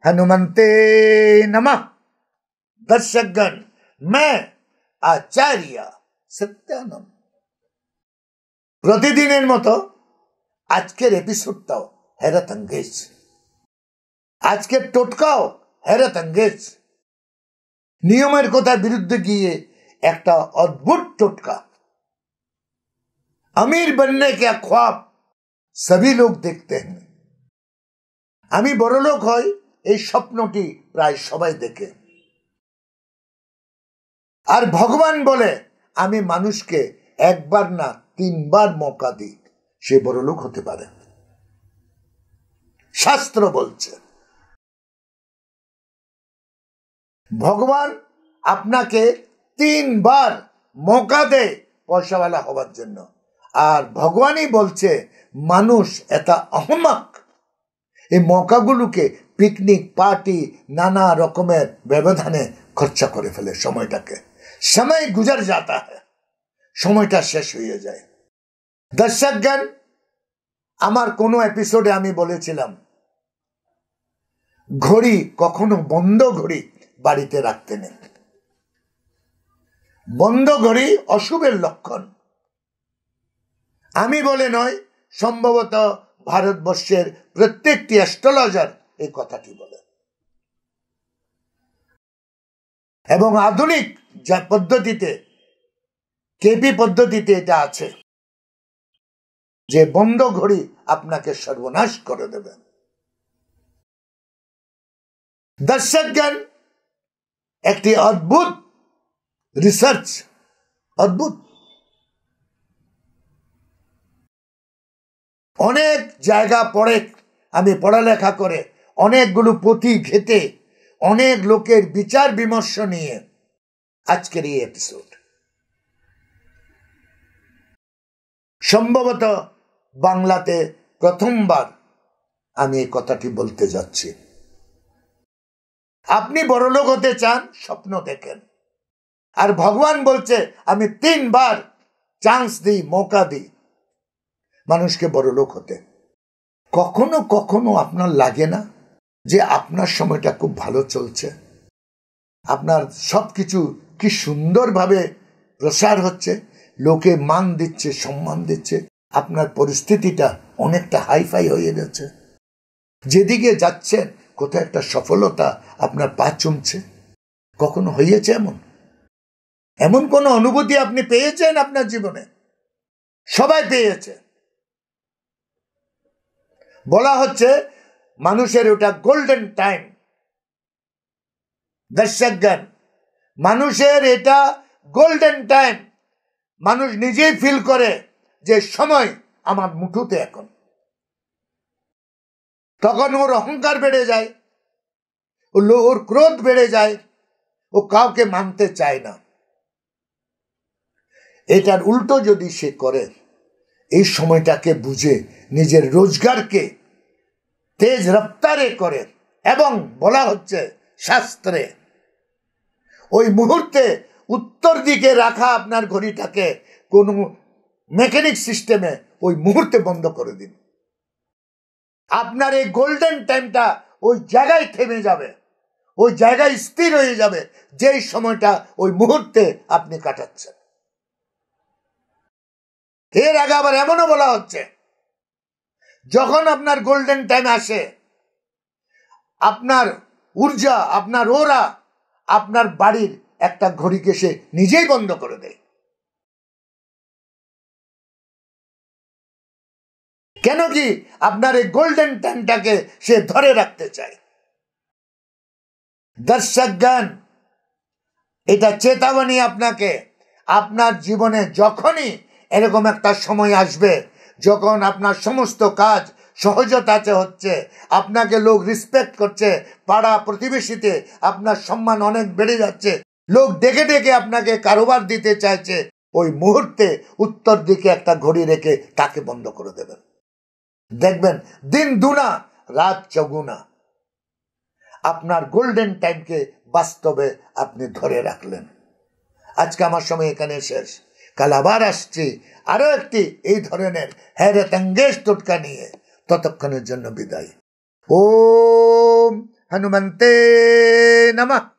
हनुमंते नमः। दर्शकगण, मैं आचार्य सत्यानंद प्रतिदिনের মতো আজকের এপিসোডটাও हैरत अंगेज, আজকের টোটকাও हैरत अंगेज। নিয়মের কথার বিরুদ্ধে গিয়ে একটা অদ্ভুত টোটকা। अमीर बनने का ख्वाब सभी लोग देखते हैं। আমি বড়লোক হই এই স্বপ্নটি প্রায় সবাই দেখে। আর ভগবান বলে আমি মানুষকে একবার না 3 বার মौका দিই, সে বড়লোক হতে পারে। শাস্ত্র বলছে ভগবান আপনাকে 3 বার মौका দেয় পয়সাওয়ালা হওয়ার জন্য। আর ভগবানই বলছে মানুষ এটা আহমক এই মৌকাগুলোকে পিকনিক পার্টি নানা রকমের ব্যবধানে খরচা করে ফেলে। সময়টাকে সময় গুজর যাতা है, সময়টা শেষ হয়ে যায়। দর্শকগণ, আমার কোনো এপিসোডে আমি বলেছিলাম ঘড়ি কখনো বন্ধ ঘড়ি বাড়িতে রাখতে নেই। বন্ধ ঘড়ি অশুভের লক্ষণ। আমি বলে নয়, সম্ভবত ভারতবর্ষের প্রত্যেকটি অ্যাস্ট্রোলজার এই কথাটি বলে। এবং আধুনিক যা পদ্ধতিতে কেপি পদ্ধতিতে এটা আছে যে বন্ধ ঘড়ি আপনাকে সর্বনাশ করে দেবে। দর্শকগণ, একটি অদ্ভুত রিসার্চ, অদ্ভুত অনেক জায়গা পড়ে আমি পড়ালেখা করে অনেকগুলো পুঁথি ঘেটে অনেক লোকের বিচার বিমর্শ নিয়ে আজকের এই এপিসোড। সম্ভবত বাংলাতে প্রথমবার আমি এই কথাটি বলতে যাচ্ছি। আপনি বড়লোক হতে চান, স্বপ্ন দেখেন। আর ভগবান বলছে আমি 3 বার চান্স দিই, মৌকা দিই মানুষকে বড়লোক হতে। কখনো কখনো আপনার লাগে না যে আপনার সময়টা খুব ভালো চলছে, আপনার সবকিছু কি সুন্দরভাবে প্রসার হচ্ছে, লোকে মান দিচ্ছে, সম্মান দিচ্ছে, আপনার পরিস্থিতিটা অনেকটা হাইফাই হয়ে গেছে, যেদিকে যাচ্ছেন কোথাও একটা সফলতা আপনার পা চুমছে। কখনো হয়েছে এমন? এমন কোনো অনুভূতি আপনি পেয়েছেন আপনার জীবনে? সবাই পেয়েছে। বলা হচ্ছে মানুষের ওটা গোল্ডেন টাইম। দর্শকগণ, মানুষের এটা গোল্ডেন টাইম। মানুষ নিজেই ফিল করে যে সময় আমার মুঠোতে এখন। তখন ওর অহংকার বেড়ে যায়, ওর ক্রোধ বেড়ে যায়, ও কাউকে মানতে চায় না। এটার উল্টো যদি সে করে, এই সময়টাকে বুঝে নিজের রোজগারকে তেজ রফতারে করে, এবং বলা হচ্ছে শাস্ত্রে ওই মুহূর্তে উত্তর দিকে রাখা আপনার ঘড়িটাকে কোনো মেকানিক সিস্টেমে ওই মুহূর্তে বন্ধ করে দিন। আপনার এই গোল্ডেন টাইমটা ওই জায়গায় থেমে যাবে, ওই জায়গায় স্থির হয়ে যাবে যেই সময়টা ওই মুহূর্তে আপনি কাটাচ্ছেন। এর আগে আবার এমনও বলা হচ্ছে যখন আপনার গোল্ডেন টাইম আসে, আপনার ঊর্জা, আপনার ওরা আপনার বাড়ির একটা ঘড়িকে সে নিজেই বন্ধ করে দেয়। কেন কি? আপনার এই গোল্ডেন টাইমটাকে সে ধরে রাখতে চায়। দর্শকগণ, এটা চেতাবনী আপনাকে। আপনার জীবনে যখনই এরকম একটা সময় আসবে যখন আপনার সমস্ত কাজ সহজতাতে হচ্ছে, আপনাকে লোক রেসপেক্ট করছে, পাড়া প্রতিবেশীতে আপনার সম্মান অনেক বেড়ে যাচ্ছে, লোক ডেকে ডেকে আপনাকে কারোবার দিতে চাইছে, ওই মুহূর্তে উত্তর দিকে একটা ঘড়ি রেখে তাকে বন্ধ করে দেবেন। দেখবেন দিন দুনা রাত চগুনা। আপনার গোল্ডেন টাইমকে বাস্তবে আপনি ধরে রাখলেন। আজকে আমার সময় এখানে শেষ। কাল আবার আসছি আরো একটি এই ধরনের हैरत अंगेज টোটকা নিয়ে। ততক্ষণের জন্য বিদায়। ওম हनुमन्ते नमः।